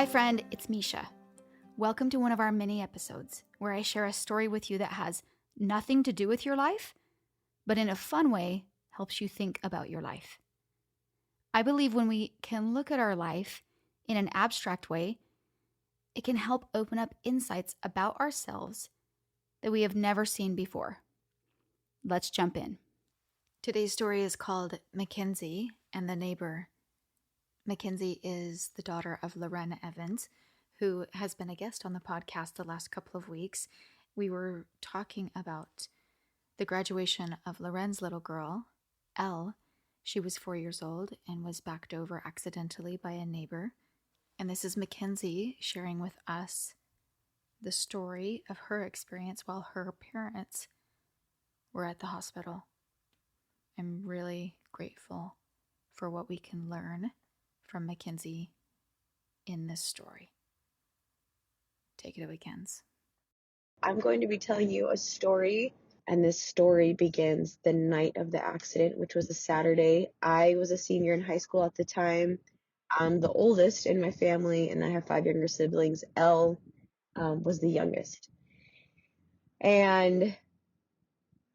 Hi friend, it's Misha. Welcome to one of our mini episodes where I share a story with you that has nothing to do with your life, but in a fun way helps you think about your life. I believe when we can look at our life in an abstract way, it can help open up insights about ourselves that we have never seen before. Let's jump in. Today's story is called McKenzie and the Neighbor. McKenzie is the daughter of Lorena Evans, who has been a guest on the podcast the last couple of weeks. We were talking about the graduation of Loren's little girl, Elle. She was 4 years old and was backed over accidentally by a neighbor. And this is McKenzie sharing with us the story of her experience while her parents were at the hospital. I'm really grateful for what we can learn from McKenzie in this story. Take it away, Kenz. I'm going to be telling you a story, and this story begins the night of the accident, which was a Saturday. I was a senior in high school at the time. I'm the oldest in my family, and I have 5 younger siblings. Elle was the youngest. And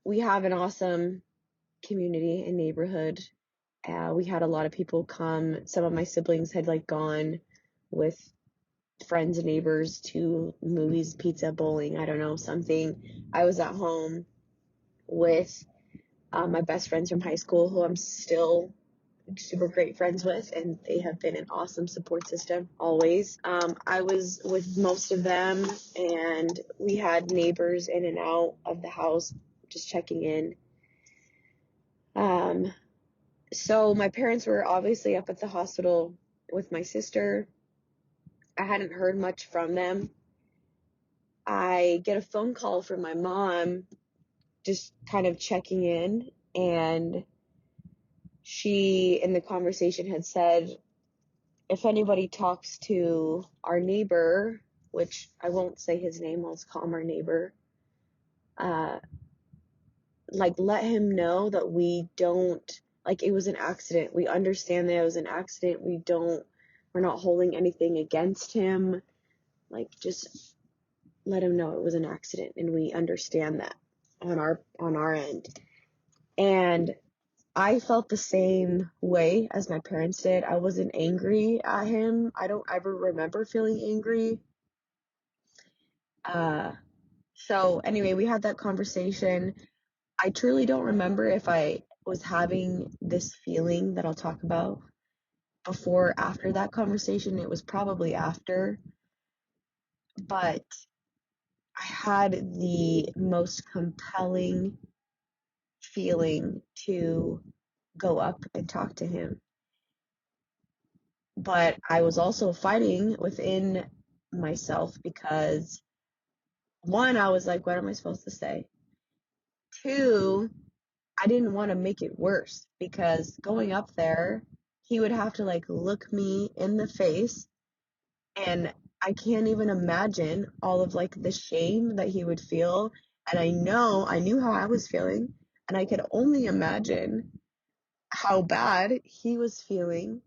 we have an awesome community and neighborhood. We had a lot of people come. Some of my siblings had gone with friends and neighbors to movies, pizza, bowling, I don't know, something. I was at home with my best friends from high school, who I'm still super great friends with, and they have been an awesome support system always. I was with most of them, and we had neighbors in and out of the house just checking in. So my parents were obviously up at the hospital with my sister. I hadn't heard much from them. I get a phone call from my mom just kind of checking in, and she, in the conversation, had said, if anybody talks to our neighbor, which I won't say his name, I'll just call him our neighbor, let him know that we don't, it was an accident. We understand that it was an accident. We're not holding anything against him. Just let him know it was an accident, and we understand that on our end. And I felt the same way as my parents did. I wasn't angry at him. I don't ever remember feeling angry. So anyway, we had that conversation. I truly don't remember if I was having this feeling that I'll talk about before or after that conversation. It was probably after. But I had the most compelling feeling to go up and talk to him. But I was also fighting within myself because, one, I was like, what am I supposed to say? Two, I didn't want to make it worse, because going up there, he would have to look me in the face, and I can't even imagine all of the shame that he would feel. And I knew how I was feeling, and I could only imagine how bad he was feeling.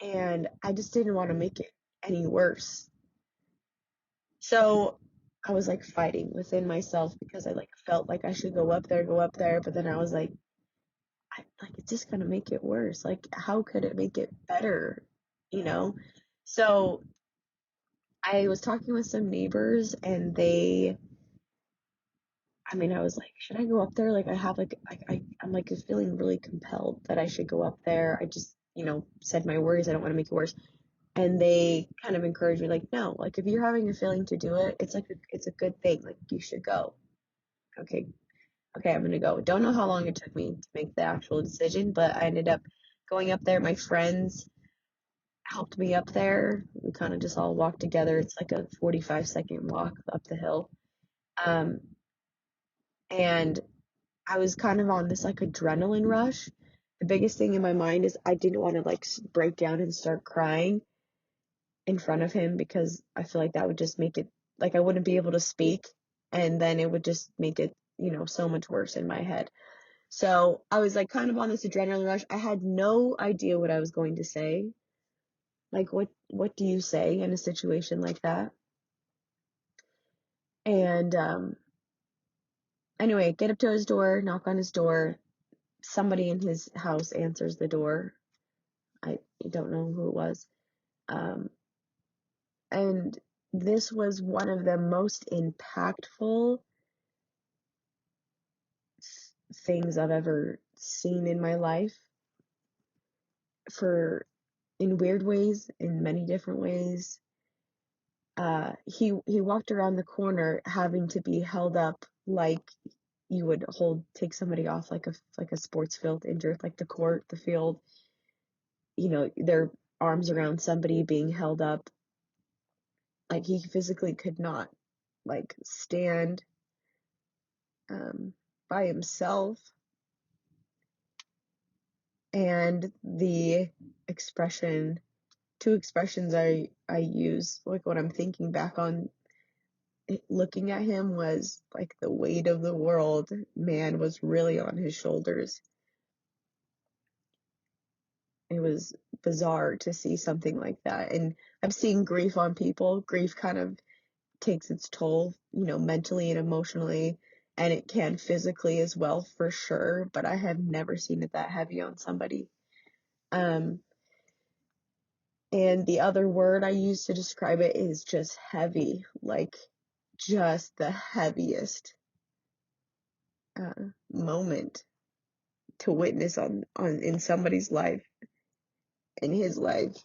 And I just didn't want to make it any worse. So I was fighting within myself, because I felt like I should go up there, but then I was it's just gonna make it worse. How could it make it better? So I was talking with some neighbors, and I was like, should I go up there? I have I'm feeling really compelled that I should go up there. I just, said my worries. I don't want to make it worse. And they kind of encouraged me, no, if you're having a feeling to do it, it's it's a good thing. You should go. Okay, I'm going to go. Don't know how long it took me to make the actual decision, but I ended up going up there. My friends helped me up there. We kind of just all walked together. It's a 45-second walk up the hill. And I was kind of on this adrenaline rush. The biggest thing in my mind is I didn't want to break down and start crying in front of him, because I feel that would just make it I wouldn't be able to speak, and then it would just make it, so much worse in my head. So I was kind of on this adrenaline rush. I had no idea what I was going to say. Like, what do you say in a situation like that? And anyway, get up to his door, knock on his door. Somebody in his house answers the door. I don't know who it was. Um, and this was one of the most impactful things I've ever seen in my life, for in weird ways, in many different ways. He walked around the corner having to be held up like you would take somebody off like a sports field injured, like the court, the field, their arms around somebody being held up. Like, he physically could not, like, stand by himself. And the two expressions I use, like, when I'm thinking back on looking at him, was like the weight of the world, man, was really on his shoulders. It was bizarre to see something like that. And I've seen grief on people. Grief kind of takes its toll, mentally and emotionally, and it can physically as well, for sure, but I have never seen it that heavy on somebody. And the other word I use to describe it is just heavy, like just the heaviest moment to witness on in somebody's life, in his life,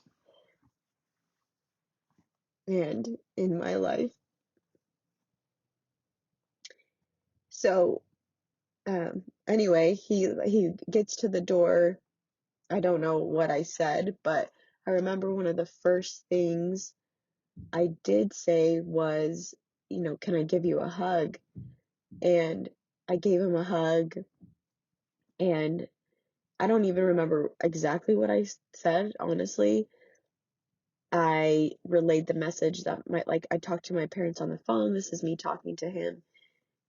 and in my life. So anyway, he gets to the door. I don't know what I said, but I remember one of the first things I did say was, can I give you a hug? And I gave him a hug, and I don't even remember exactly what I said, honestly. I relayed the message that I talked to my parents on the phone. This is me talking to him.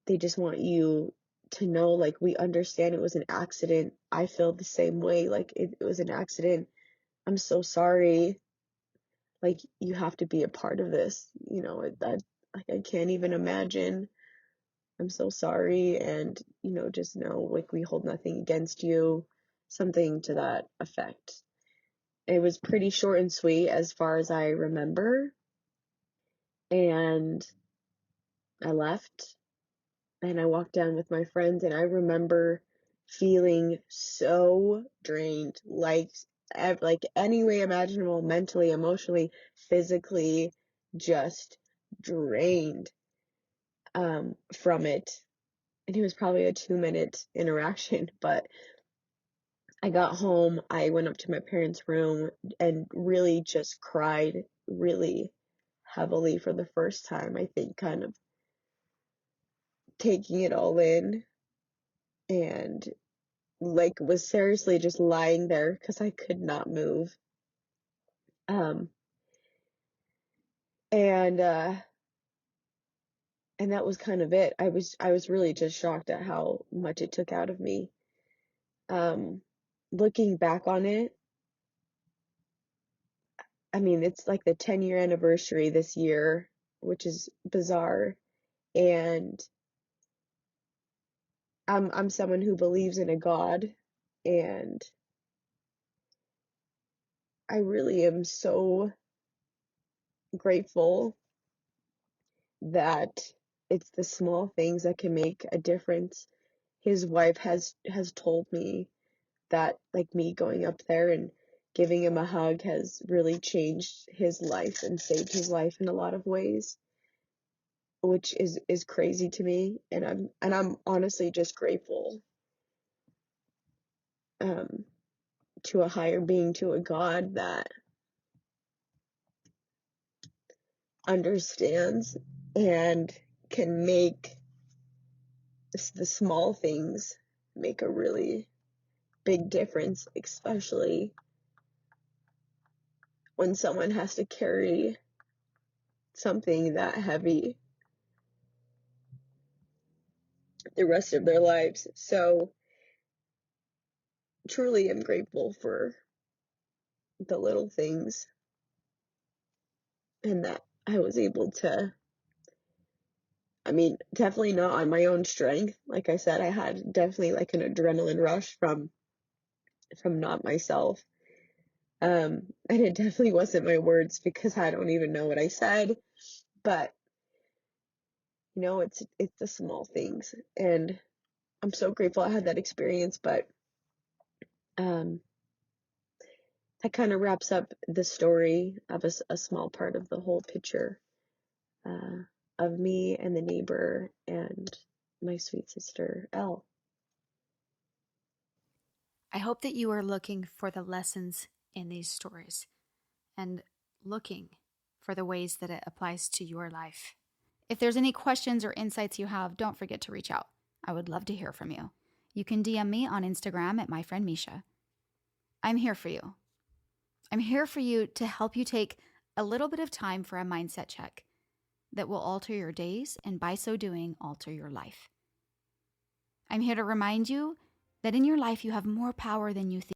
They just want you to know, like, we understand it was an accident. I feel the same way. Like, it was an accident. I'm so sorry. Like, you have to be a part of this. That, like, I can't even imagine. I'm so sorry. And, just know, like, we hold nothing against you. Something to that effect. It was pretty short and sweet as far as I remember. And I left and I walked down with my friends, and I remember feeling so drained, like any way imaginable, mentally, emotionally, physically, just drained from it. And it was probably a 2-minute interaction, but I got home, I went up to my parents' room and really just cried really heavily for the first time, I think, kind of taking it all in, and like was seriously just lying there because I could not move. Um and that was kind of it. I was really just shocked at how much it took out of me. Looking back on it, I mean, it's like the 10-year anniversary this year, which is bizarre. And I'm someone who believes in a God, and I really am so grateful that it's the small things that can make a difference. His wife has told me that, like, me going up there and giving him a hug has really changed his life and saved his life in a lot of ways, which is crazy to me, and I'm honestly just grateful to a higher being, to a God that understands and can make the small things make a really big difference, especially when someone has to carry something that heavy the rest of their lives. So truly am grateful for the little things and that I was able to, definitely not on my own strength. Like I said, I had definitely like an adrenaline rush from not myself. And it definitely wasn't my words because I don't even know what I said, but it's the small things, and I'm so grateful I had that experience. But um, that kind of wraps up the story of a small part of the whole picture uh, of me and the neighbor and my sweet sister Elle. I hope that you are looking for the lessons in these stories and looking for the ways that it applies to your life. If there's any questions or insights you have, don't forget to reach out. I would love to hear from you. You can DM me on Instagram at myfriendmisha. I'm here for you. I'm here for you to help you take a little bit of time for a mindset check that will alter your days and by so doing, alter your life. I'm here to remind you that in your life you have more power than you think.